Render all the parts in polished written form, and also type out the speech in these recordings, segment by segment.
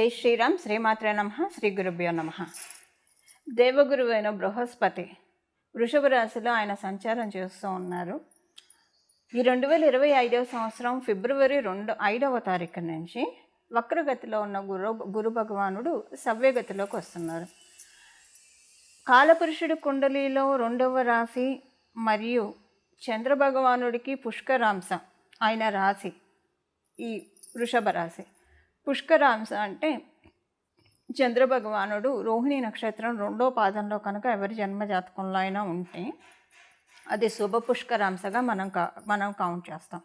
జై శ్రీరామ్. శ్రీమాత్రే నమః. శ్రీ గురుభ్యో నమః. దేవగురువైన బృహస్పతి వృషభ రాశిలో ఆయన సంచారం చేస్తూ ఉన్నారు. ఈ 2025 సంవత్సరం ఫిబ్రవరి 5వ తారీఖు నుంచి వక్రగతిలో ఉన్న గురు భగవానుడు సవ్యగతిలోకి వస్తున్నారు. కాలపురుషుడి కుండలిలో 2వ రాశి మరియు చంద్రభగవానుడికి పుష్కరాంశ ఆయన రాశి ఈ వృషభ రాశి. పుష్కరాంశ అంటే చంద్రభగవానుడు రోహిణి నక్షత్రం 2వ పాదంలో కనుక ఎవరి జన్మజాతకంలో అయినా ఉంటే అది శుభ పుష్కరాంశగా మనం కౌంట్ చేస్తాం.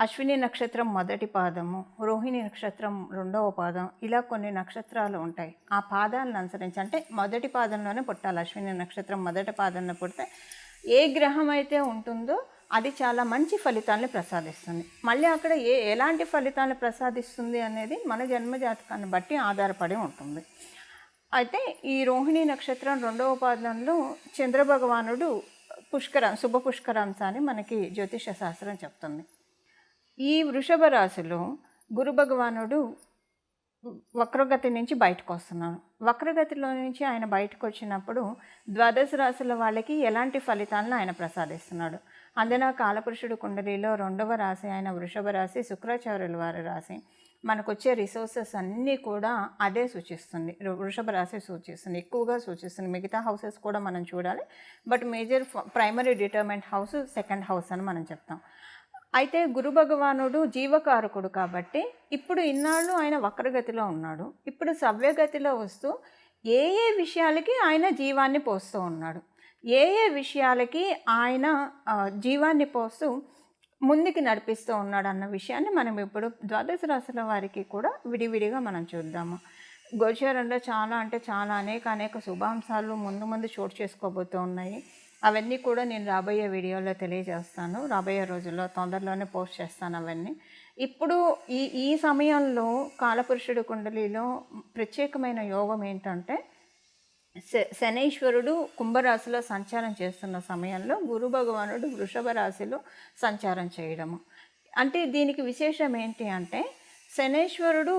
అశ్విని నక్షత్రం 1వ పాదము, రోహిణి నక్షత్రం 2వ పాదం, ఇలా కొన్ని నక్షత్రాలు ఉంటాయి. ఆ పాదాలను అనుసరించి అంటే 1వ పాదంలోనే పుట్టాలి. అశ్విని నక్షత్రం 1వ పాదంలో పుడితే ఏ గ్రహం అయితే ఉంటుందో అది చాలా మంచి ఫలితాలను ప్రసాదిస్తుంది. మళ్ళీ అక్కడ ఎలాంటి ఫలితాలను ప్రసాదిస్తుంది అనేది మన జన్మజాతకాన్ని బట్టి ఆధారపడి ఉంటుంది. అయితే ఈ రోహిణి నక్షత్రం 2వ పాదంలో చంద్రభగవానుడు శుభ పుష్కరాంశ అని మనకి జ్యోతిష శాస్త్రం చెప్తుంది. ఈ వృషభ రాశిలో గురు భగవానుడు వక్రగతి నుంచి బయటకు వస్తున్నాడు. వక్రగతిలో నుంచి ఆయన బయటకు వచ్చినప్పుడు ద్వాదశ రాశుల వాళ్ళకి ఎలాంటి ఫలితాలను ఆయన ప్రసాదిస్తున్నాడు. అందున కాలపురుషుడు కుండలిలో 2వ రాశి అయిన వృషభ రాశి శుక్రాచార్యుల వారి రాశి. మనకు వచ్చే రిసోర్సెస్ అన్నీ కూడా అదే సూచిస్తుంది. వృషభ రాశి సూచిస్తుంది, ఎక్కువగా సూచిస్తుంది. మిగతా హౌసెస్ కూడా మనం చూడాలి, but major primary డిటర్మెంట్ house 2nd house అని మనం చెప్తాం. అయితే గురు భగవానుడు జీవకారకుడు కాబట్టి ఇప్పుడు ఇన్నాళ్ళు ఆయన వక్రగతిలో ఉన్నాడు. ఇప్పుడు సవ్యగతిలో వస్తూ ఏ విషయాలకి ఆయన జీవాన్ని పోస్తూ ఉన్నాడు, ఏ విషయాలకి ఆయన జీవాన్ని పోస్తూ ముందుకి నడిపిస్తూ ఉన్నాడు అన్న విషయాన్ని మనం ఇప్పుడు ద్వాదశ రాశుల వారికి కూడా విడివిడిగా మనం చూద్దాము. గోచారంలో చాలా అనేక శుభాంశాలు ముందు చోటు చేసుకోబోతూ ఉన్నాయి. అవన్నీ కూడా నేను రాబోయే వీడియోలో తెలియజేస్తాను. రాబోయే రోజుల్లో తొందరలోనే పోస్ట్ చేస్తాను అవన్నీ. ఇప్పుడు ఈ సమయంలో కాలపురుషుడు కుండలిలో ప్రత్యేకమైన యోగం ఏంటంటే శనైశ్వరుడు కుంభరాశిలో సంచారం చేస్తున్న సమయంలో గురు భగవానుడు వృషభ రాశిలో సంచారం చేయడము. అంటే దీనికి విశేషం ఏంటి అంటే శనైశ్వరుడు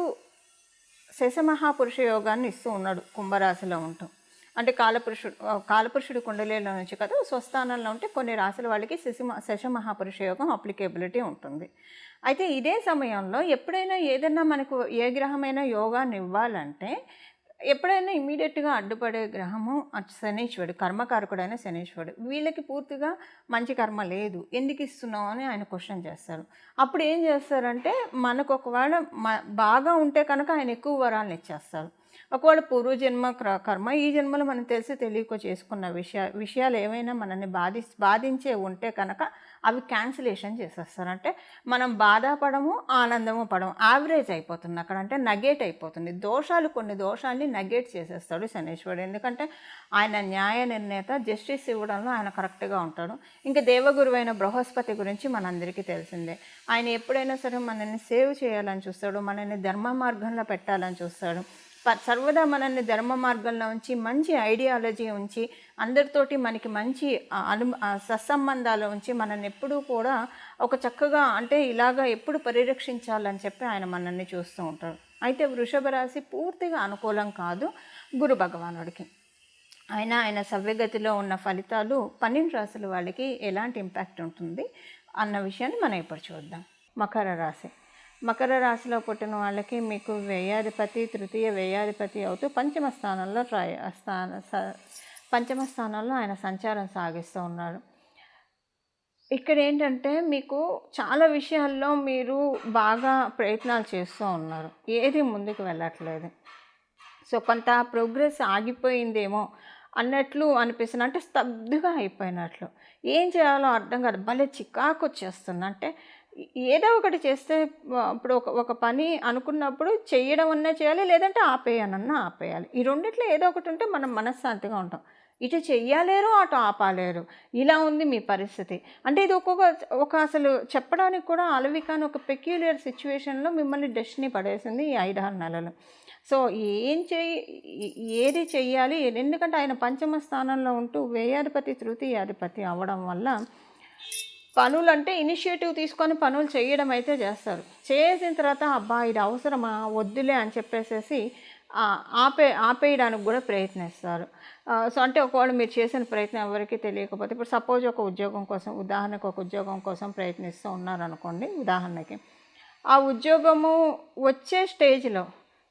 శశమహాపురుష యోగాన్ని ఇస్తూ ఉన్నాడు కుంభరాశిలో ఉంటూ. అంటే కాలపురుషుడు కుండలిలో నుంచి కదా స్వస్థానంలో ఉంటే కొన్ని రాశుల వాళ్ళకి శశమహాపురుష యోగం అప్లికేబిలిటీ ఉంటుంది. అయితే ఇదే సమయంలో ఎప్పుడైనా ఏదైనా మనకు ఏ గ్రహమైనా యోగాన్ని ఇవ్వాలంటే ఎప్పుడైనా ఇమీడియట్గా అడ్డుపడే గ్రహము శనీశ్వరుడు, కర్మకారకుడైన శనీశ్వరుడు. వీళ్ళకి పూర్తిగా మంచి కర్మ లేదు, ఎందుకు ఇస్తున్నావు అని ఆయన క్వశ్చన్ చేస్తారు. అప్పుడు ఏం చేస్తారంటే మనకు ఒకవేళ బాగా ఉంటే కనుక ఆయన ఎక్కువ వరాలను ఇచ్చేస్తారు. ఒకవేళ పూర్వజన్మ కర్మ ఈ జన్మలో మనం తెలియక చేసుకున్న విషయాలు ఏమైనా మనల్ని బాధించే ఉంటే కనుక అవి క్యాన్సిలేషన్ చేసేస్తారు. అంటే మనం బాధపడము, ఆనందము పడము, యావరేజ్ అయిపోతుంది అక్కడ. అంటే నగేట్ అయిపోతుంది. కొన్ని దోషాన్ని నగేట్ చేసేస్తాడు శనీశ్వరుడు. ఎందుకంటే ఆయన న్యాయ నిర్ణేత, జస్టిస్ ఇవ్వడంలో ఆయన కరెక్ట్గా ఉంటాడు. ఇంకా దేవగురువైన బృహస్పతి గురించి మనందరికీ తెలిసిందే. ఆయన ఎప్పుడైనా సరే మనల్ని సేవ్ చేయాలని చూస్తాడు, మనల్ని ధర్మ మార్గంలో పెట్టాలని చూస్తాడు. సర్వదా మనల్ని ధర్మ మార్గంలో ఉంచి మంచి ఐడియాలజీ ఉంచి అందరితోటి మనకి మంచి సత్సంబంధాలు ఉంచి మనల్ని ఎప్పుడూ కూడా ఒక చక్కగా అంటే ఇలాగా ఎప్పుడు పరిరక్షించాలని చెప్పి ఆయన మనల్ని చూస్తూ ఉంటాడు. అయితే వృషభ రాశి పూర్తిగా అనుకూలం కాదు గురు భగవానుడికి. ఆయన సవ్యగతిలో ఉన్న ఫలితాలు 12 రాశుల వాళ్ళకి ఎలాంటి ఇంపాక్ట్ ఉంటుంది అన్న విషయాన్ని మనం ఇప్పుడు చూద్దాం. మకర రాశిలో పుట్టిన వాళ్ళకి మీకు వ్యయాధిపతి, తృతీయ వ్యయాధిపతి అవుతూ పంచమ స్థానంలో ఆయన సంచారం సాగిస్తూ ఉన్నారు. ఇక్కడ ఏంటంటే మీకు చాలా విషయాల్లో మీరు బాగా ప్రయత్నాలు చేస్తూ ఉన్నారు, ఏది ముందుకు వెళ్ళట్లేదు. సో కొంత ప్రోగ్రెస్ ఆగిపోయిందేమో అన్నట్లు అనిపిస్తుంది. అంటే స్తబ్దుగా అయిపోయినట్లు, ఏం చేయాలో అర్థం కాదు, భలే చికాకు వచ్చేస్తుంది. అంటే ఏదో ఒకటి చేస్తే ఇప్పుడు ఒక పని అనుకున్నప్పుడు చేయడం అన్నా చేయాలి, లేదంటే ఆపేయాలి. ఈ రెండిట్లో ఏదో ఒకటి ఉంటే మనం మనశ్శాంతిగా ఉంటాం. ఇటు చెయ్యలేరు, అటు ఆపాలేరు, ఇలా ఉంది మీ పరిస్థితి. అంటే ఇది ఒక అసలు చెప్పడానికి కూడా అలవికాని ఒక పెక్యులియర్ సిచ్యువేషన్లో మిమ్మల్ని డెస్టినీ పడేసింది ఈ 5-6 నెలలు. సో ఏది చెయ్యాలి, ఎందుకంటే ఆయన పంచమ స్థానంలో ఉంటూ వ్యయాధిపతి, తృతీయాధిపతి అవ్వడం వల్ల పనులంటే ఇనిషియేటివ్ తీసుకొని పనులు చేయడం అయితే చేస్తారు. చేసిన తర్వాత అబ్బా! ఇది అవసరమా? వద్దులే అని చెప్పేసేసి ఆపేయడానికి గూడా ప్రయత్నిస్తారు. సో, అంటే ఒకవేళ మీరు చేసిన ప్రయత్నం ఎవరికీ తెలియకపోతే ఇప్పుడు సపోజ్ ఒక ఉద్యోగం కోసం ఉదాహరణకు ఒక ఉద్యోగం కోసం ప్రయత్నిస్తూ ఉన్నారనుకోండి ఉదాహరణకి. ఆ ఉద్యోగము వచ్చే స్టేజ్‌లో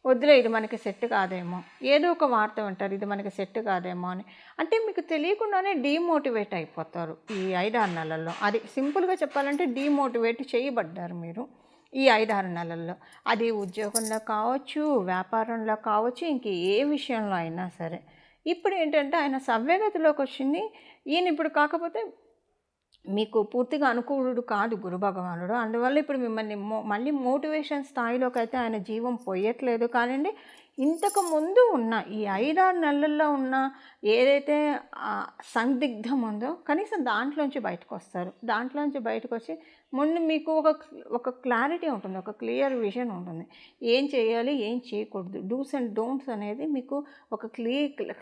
వద్దులే ఇది మనకి సెట్ కాదేమో, ఏదో ఒక వార్త వింటారు ఇది మనకి సెట్ కాదేమో అని. అంటే మీకు తెలియకుండానే డీమోటివేట్ అయిపోతారు ఈ 5, 6 నెలల్లో. అది సింపుల్‌గా చెప్పాలంటే డీమోటివేట్ చేయబడ్డారు మీరు ఈ 5, 6 నెలల్లో. అది ఉద్యోగంలో కావచ్చు, వ్యాపారంలో కావచ్చు, ఇంక ఏ విషయంలో అయినా సరే. ఇప్పుడు ఏంటంటే ఆయన సవ్యగతిలోకొచ్చింది. ఈయన ఇప్పుడు కాకపోతే మీకు పూర్తిగా అనుకూలుడు కాదు గురు భగవానుడు. అందువల్ల ఇప్పుడు మిమ్మల్ని మళ్ళీ మోటివేషన్ స్థాయిలోకైతే ఆయన జీవం పొయ్యట్లేదు కానండి. ఇంతకు ముందు ఉన్న ఈ 5, 6 నెలల్లో ఉన్న ఏదైతే సందిగ్ధం ఉందో కనీసం దాంట్లోంచి బయటకొస్తారు. దాంట్లోంచి బయటకొచ్చి ముందు మీకు ఒక క్లారిటీ ఉంటుంది. ఒక క్లియర్ విజన్ ఉంటుంది. ఏం చేయాలి, ఏం చేయకూడదు. డూస్ అండ్ డోంట్స్ అనేది మీకు ఒక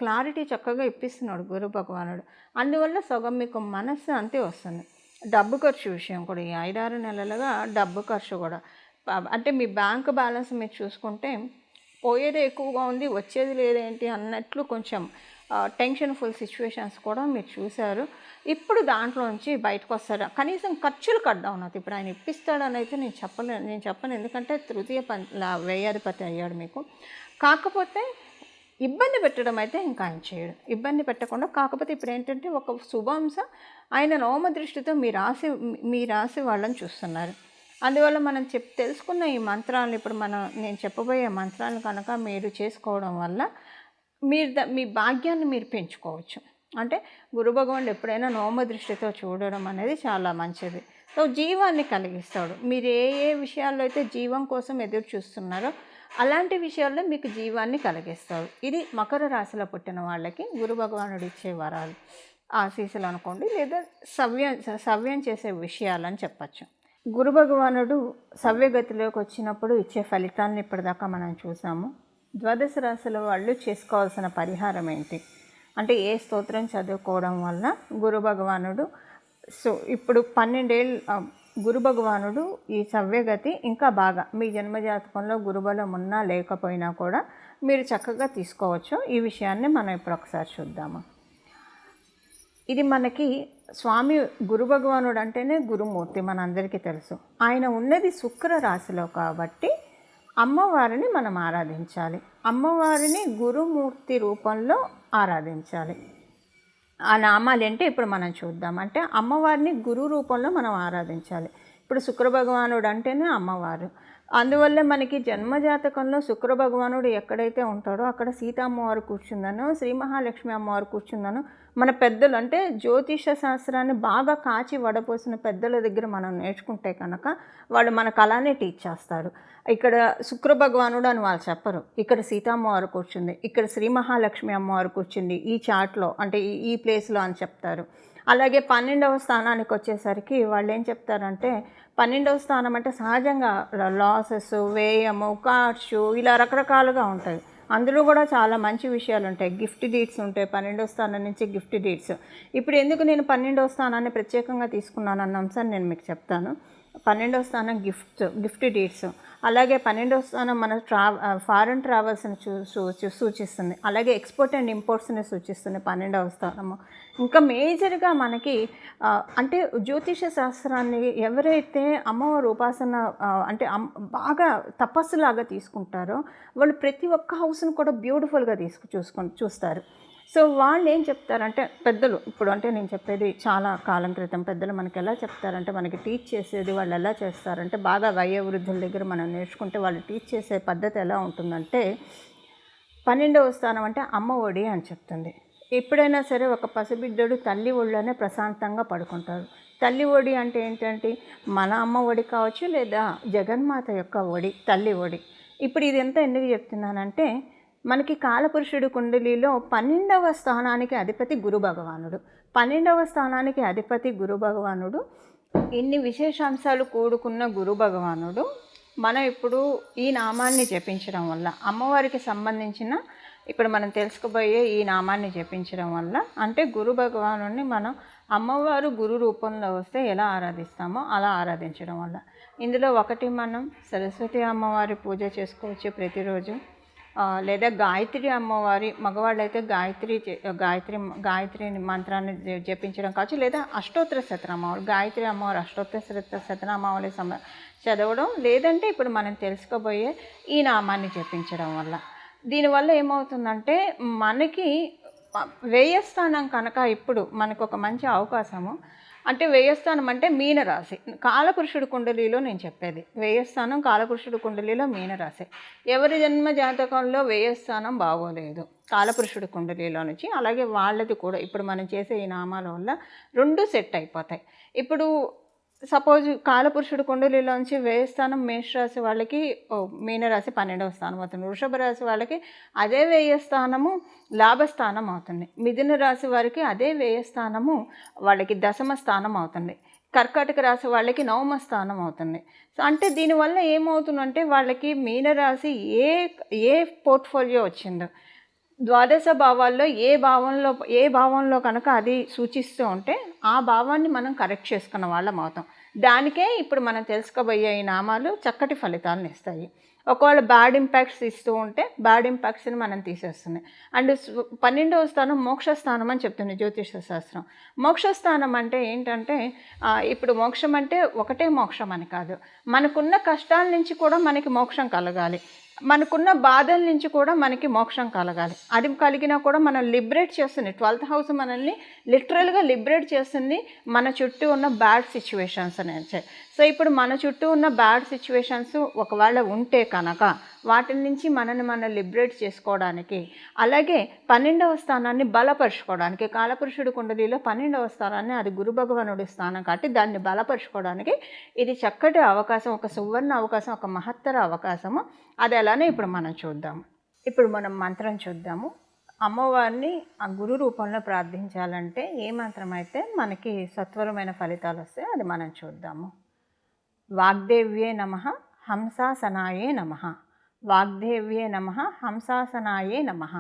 క్లారిటీ చక్కగా ఇప్పిస్తున్నాడు గురు భగవానుడు. అందువల్ల సగం మీకు మనస్సు అంతే వస్తుంది. డబ్బు ఖర్చు విషయం కూడా ఈ 5, 6 నెలలుగా డబ్బు ఖర్చు కూడా అంటే మీ బ్యాంక్ బ్యాలెన్స్ మీరు చూసుకుంటే పోయేదే ఎక్కువగా ఉంది, వచ్చేది లేదేంటి అన్నట్లు కొంచెం టెన్షన్‌ఫుల్ సిచ్యువేషన్స్ కూడా మీరు చూశారు. ఇప్పుడు దాంట్లోంచి బయటకు వస్తారు. కనీసం ఖర్చులు కట్ డౌన్ అవుతాయి. ఇప్పుడు ఆయన ఇప్పిస్తాడని అయితే నేను చెప్పను. ఎందుకంటే తృతీయ వ్యయాధిపతి అయ్యాడు మీకు. కాకపోతే ఇబ్బంది పెట్టడం అయితే ఇంకా ఆయన చేయడు. ఇబ్బంది పెట్టకుండా కాకపోతే ఇప్పుడు ఏంటంటే ఒక శుభాంశ ఆయన నవమ దృష్టితో మీ రాశి వాళ్ళని చూస్తున్నారు. అందువల్ల మనం తెలుసుకున్న ఈ మంత్రాలను ఇప్పుడు నేను చెప్పబోయే మంత్రాలను కనుక మీరు చేసుకోవడం వల్ల మీ భాగ్యాన్ని మీరు పెంచుకోవచ్చు. అంటే గురు భగవానుడు ఎప్పుడైనా నవమ దృష్టితో చూడడం అనేది చాలా మంచిది. సో జీవాన్ని కలిగిస్తాడు. మీరు ఏ విషయాల్లో అయితే జీవం కోసం ఎదురు చూస్తున్నారో అలాంటి విషయాల్లో మీకు జీవాన్ని కలిగిస్తాడు. ఇది మకర రాశిలో పుట్టిన వాళ్ళకి గురు భగవానుడు ఇచ్చే వరాలు, ఆశీస్సులు అనుకోండి, లేదా సవ్యం చేసే విషయాలని చెప్పచ్చు. గురు భగవానుడు సవ్యగతిలోకి వచ్చినప్పుడు ఇచ్చే ఫలితాలను ఇప్పటిదాకా మనం చూసాము. ద్వాదశ రాశుల వాళ్ళు చేసుకోవాల్సిన పరిహారం ఏంటి అంటే ఏ స్తోత్రం చదువుకోవడం వల్ల గురు భగవానుడు ఇప్పుడు 12 ఏళ్ళు గురు భగవానుడు ఈ సవ్యగతి ఇంకా బాగా మీ జన్మజాతకంలో గురుబలం ఉన్నా లేకపోయినా కూడా మీరు చక్కగా తీసుకోవచ్చు. ఈ విషయాన్ని మనం ఇప్పుడు ఒకసారి చూద్దాము. ఇది మనకి స్వామి గురు భగవానుడు అంటేనే గురుమూర్తి మనందరికీ తెలుసు. ఆయన ఉన్నది శుక్ర రాశిలో కాబట్టి అమ్మవారిని మనం ఆరాధించాలి. అమ్మవారిని గురుమూర్తి రూపంలో ఆరాధించాలి. ఆ నామాలు అంటే ఇప్పుడు మనం చూద్దాం. అంటే అమ్మవారిని గురు రూపంలో మనం ఆరాధించాలి. ఇప్పుడు శుక్ర భగవానుడు అంటేనే అమ్మవారు. అందువల్ల మనకి జన్మజాతకంలో శుక్ర భగవానుడు ఎక్కడైతే ఉంటాడో అక్కడ సీతమ్మవారు కూర్చుందనో, శ్రీ మహాలక్ష్మి అమ్మవారు కూర్చుందనో మన పెద్దలు అంటే జ్యోతిష శాస్త్రాన్ని బాగా కాచి వడపోసిన పెద్దల దగ్గర మనం నేర్చుకుంటే కనుక వాళ్ళు మనకు అలానే టీచ్ చేస్తారు. ఇక్కడ శుక్ర భగవానుడు అని వాళ్ళు చెప్పరు. ఇక్కడ సీతమ్మవారు కూర్చుంది, ఇక్కడ శ్రీ మహాలక్ష్మి అమ్మవారు కూర్చుంది ఈ చాట్లో అంటే ఈ ప్లేస్లో అని చెప్తారు. అలాగే 12వ స్థానానికి వచ్చేసరికి వాళ్ళు ఏం చెప్తారంటే 12వ స్థానం అంటే సహజంగా లాసెస్, వ్యయము, ఖర్చు ఇలా రకరకాలుగా ఉంటాయి. అందులో కూడా చాలా మంచి విషయాలు ఉంటాయి. గిఫ్ట్ డీడ్స్ ఉంటాయి 12వ స్థానం నుంచి గిఫ్ట్ డీడ్స్. ఇప్పుడు ఎందుకు నేను 12వ స్థానాన్ని ప్రత్యేకంగా తీసుకున్నాను అన్న అంశాన్ని నేను మీకు చెప్తాను. 12వ స్థానం గిఫ్ట్ డీడ్స్, అలాగే 12వ స్థానం మన ఫారెన్ ట్రావెల్స్ని సూచిస్తుంది. అలాగే ఎక్స్పోర్ట్ అండ్ ఇంపోర్ట్స్ని సూచిస్తుంది 12వ స్థానము. ఇంకా మేజర్గా మనకి అంటే జ్యోతిష శాస్త్రాన్ని ఎవరైతే అమ్మవారి ఉపాసన అంటే బాగా తపస్సులాగా తీసుకుంటారో వాళ్ళు ప్రతి ఒక్క హౌస్ను కూడా బ్యూటిఫుల్గా చూస్తారు. సో వాళ్ళు ఏం చెప్తారంటే పెద్దలు ఇప్పుడు అంటే నేను చెప్పేది చాలా కాలం క్రితం పెద్దలు మనకి ఎలా చెప్తారంటే మనకి టీచ్ చేసేది వాళ్ళు ఎలా చేస్తారంటే బాగా వయోవృద్ధుల దగ్గర మనం నేర్చుకుంటే వాళ్ళు టీచ్ చేసే పద్ధతి ఎలా ఉంటుందంటే 12వ స్థానం అంటే అమ్మ ఒడి అని చెప్తుంది. ఎప్పుడైనా సరే ఒక పసిబిడ్డడు తల్లి ఒడిలోనే ప్రశాంతంగా పడుకుంటారు. తల్లి ఒడి అంటే ఏంటంటే మన అమ్మ ఒడి కావచ్చు లేదా జగన్మాత యొక్క ఒడి తల్లి ఒడి. ఇప్పుడు ఇది ఎంత ఎందుకు చెప్తున్నానంటే మనకి కాలపురుషుడు కుండలిలో 12వ స్థానానికి అధిపతి గురు భగవానుడు. 12వ స్థానానికి అధిపతి గురు భగవానుడు. ఇన్ని విశేషాంశాలు కూడుకున్న గురు భగవానుడు మనం ఇప్పుడు ఈ నామాన్ని జపించడం వల్ల అమ్మవారికి సంబంధించిన ఇప్పుడు మనం తెలుసుకోబోయే ఈ నామాన్ని జపించడం వల్ల అంటే గురు భగవానుడిని మనం అమ్మవారు గురు రూపంలో వస్తే ఎలా ఆరాధిస్తామో అలా ఆరాధించడం వల్ల. ఇందులో ఒకటి మనం సరస్వతి అమ్మవారి పూజ చేసుకోవచ్చు ప్రతిరోజు. లేదా గాయత్రి అమ్మవారి మగవాళ్ళైతే గాయత్రి మంత్రాన్ని జపించడం కావచ్చు, లేదా అష్టోత్తర శతనామావళి గాయత్రి అమ్మవారి అష్టోత్తర శతనామావళి చదవడం, లేదంటే ఇప్పుడు మనం తెలుసుకోబోయే ఈ నామాన్ని జపించడం వల్ల. దీనివల్ల ఏమవుతుందంటే మనకి వ్యయస్థానం కనుక ఇప్పుడు మనకు ఒక మంచి అవకాశము. అంటే వ్యయస్థానం అంటే మీనరాశి, కాలపురుషుడు కుండలిలో నేను చెప్పేది వ్యయస్థానం కాలపురుషుడు కుండలిలో మీనరాశి. ఎవరి జన్మ జాతకంలో వ్యయస్థానం బాగోలేదు కాలపురుషుడు కుండలిలో నుంచి, అలాగే వాళ్ళది కూడా ఇప్పుడు మనం చేసే ఈ నామాల వల్ల రెండు సెట్ అయిపోతాయి. ఇప్పుడు సపోజ్ కాలపురుషుడు కుండలిలోంచి వ్యయస్థానం మేషరాశి వాళ్ళకి మీనరాశి 12వ స్థానం అవుతుంది. వృషభ రాశి వాళ్ళకి అదే వ్యయస్థానము లాభస్థానం అవుతుంది. మిథున రాశి వారికి అదే వ్యయస్థానము వాళ్ళకి దశమ స్థానం అవుతుంది. కర్కాటక రాశి వాళ్ళకి 9వ స్థానం అవుతుంది. సో అంటే దీనివల్ల ఏమవుతుందంటే వాళ్ళకి మీనరాశి ఏ పోర్ట్ఫోలియో వచ్చిందో ద్వాదశ భావాల్లో ఏ భావంలో కనుక అది సూచిస్తూ ఉంటే ఆ భావాన్ని మనం కరెక్ట్ చేసుకున్న వాళ్ళం అవుతాం. దానికే ఇప్పుడు మనం తెలుసుకోబోయే ఈ నామాలు చక్కటి ఫలితాలను ఇస్తాయి. ఒకవేళ బ్యాడ్ ఇంపాక్ట్స్ ఇస్తూ ఉంటే బ్యాడ్ ఇంపాక్ట్స్ని మనం తీసేస్తుంది. అండ్ 12వ స్థానం మోక్షస్థానం అని చెప్తుంది జ్యోతిష శాస్త్రం. మోక్షస్థానం అంటే ఏంటంటే ఇప్పుడు మోక్షం అంటే ఒకటే మోక్షం అని కాదు, మనకున్న కష్టాల నుంచి కూడా మనకి మోక్షం కలగాలి, మనకున్న బాధల నుంచి కూడా మనకి మోక్షం కలగాలి. అది కలిగినా కూడా మనం లిబరేట్ చేస్తుంది. 12th హౌస్ మనల్ని లిటరల్గా లిబరేట్ చేస్తుంది మన చుట్టూ ఉన్న బ్యాడ్ సిచ్యువేషన్స్ అనేది. సో ఇప్పుడు మన చుట్టూ ఉన్న బ్యాడ్ సిచ్యువేషన్స్ ఒకవేళ ఉంటే కనుక వాటి నుంచి మనం లిబరేట్ చేసుకోవడానికి, అలాగే 12వ స్థానాన్ని బలపరుచుకోవడానికి, కాలపురుషుడు కుండలిలో 12వ స్థానాన్ని అది గురు భగవానుడి స్థానం కాబట్టి దాన్ని బలపరుచుకోవడానికి ఇది చక్కటి అవకాశం, ఒక సువర్ణ అవకాశం, ఒక మహత్తర అవకాశము. అది ఎలానే ఇప్పుడు మనం చూద్దాము. ఇప్పుడు మనం మంత్రం చూద్దాము. అమ్మవారిని ఆ గురు రూపంలో ప్రార్థించాలంటే ఏ మంత్రం అయితే మనకి సత్వరమైన ఫలితాలు వస్తాయో అది మనం చూద్దాము. వాగ్దేవ్యే నమః హంసాసనాయే నమః. వాగ్దేవ్యే నమః హంసాసనాయే నమః.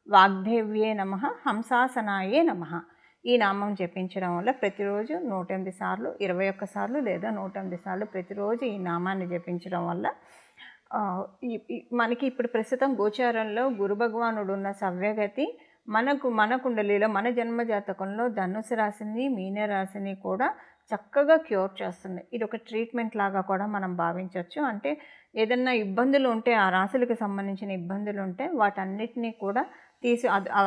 వాగ్దేవ్యే నమః హంసాసనాయే నమః. ఈ నామం జపించడం వల్ల ప్రతిరోజు 108 సార్లు, 21 సార్లు లేదా 108 సార్లు ప్రతిరోజు ఈ నామాన్ని జపించడం వల్ల మనకి ఇప్పుడు ప్రస్తుతం గోచారంలో గురు భగవానుడు ఉన్న సవ్యగతి మన కుండలిలో మన జన్మజాతకంలో ధనుసు రాశిని మీనరాశిని కూడా చక్కగా క్యూర్ చేస్తుంది. ఇది ఒక ట్రీట్మెంట్ లాగా కూడా మనం భావించవచ్చు. అంటే ఏదన్నా ఇబ్బందులు ఉంటే, ఆ రాశులకు సంబంధించిన ఇబ్బందులు ఉంటే వాటన్నిటినీ కూడా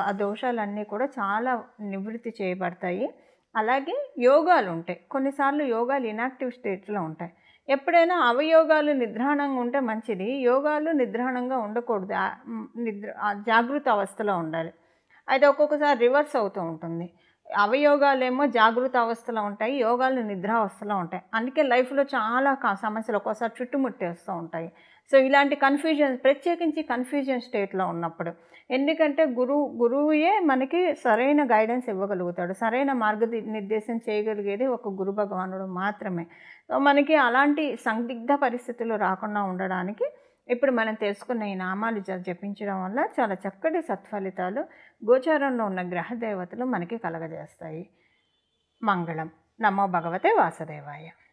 ఆ దోషాలన్నీ కూడా చాలా నివృత్తి చేయబడతాయి. అలాగే యోగాలు ఉంటాయి, కొన్నిసార్లు యోగాలు ఇనాక్టివ్ స్టేట్లో ఉంటాయి. ఎప్పుడైనా అవయోగాలు నిద్రాణంగా ఉంటే మంచిది, యోగాలు నిద్రాణంగా ఉండకూడదు, జాగృత అవస్థలో ఉండాలి. అయితే ఒక్కొక్కసారి రివర్స్ అవుతూ ఉంటుంది. అవయోగాలేమో జాగృత అవస్థలో ఉంటాయి, యోగాలు నిద్రావస్థలో ఉంటాయి. అందుకే లైఫ్లో చాలా సమస్యలు ఒక్కోసారి చుట్టుముట్టేస్తూ ఉంటాయి. సో ఇలాంటి ప్రత్యేకించి కన్ఫ్యూజన్ స్టేట్లో ఉన్నప్పుడు, ఎందుకంటే గురువుయే మనకి సరైన గైడెన్స్ ఇవ్వగలుగుతాడు, సరైన మార్గనిర్దేశం చేయగలిగేది ఒక గురు భగవానుడు మాత్రమే. సో మనకి అలాంటి సందిగ్ధ పరిస్థితులు రాకుండా ఉండడానికి ఇప్పుడు మనం తెలుసుకున్న ఈ నామాలు జపించడం వల్ల చాలా చక్కటి సత్ఫలితాలు గోచారంలో ఉన్న గ్రహ దేవతలు మనకి కలగజేస్తాయి. మంగళం. నమో భగవతే వాసుదేవాయ.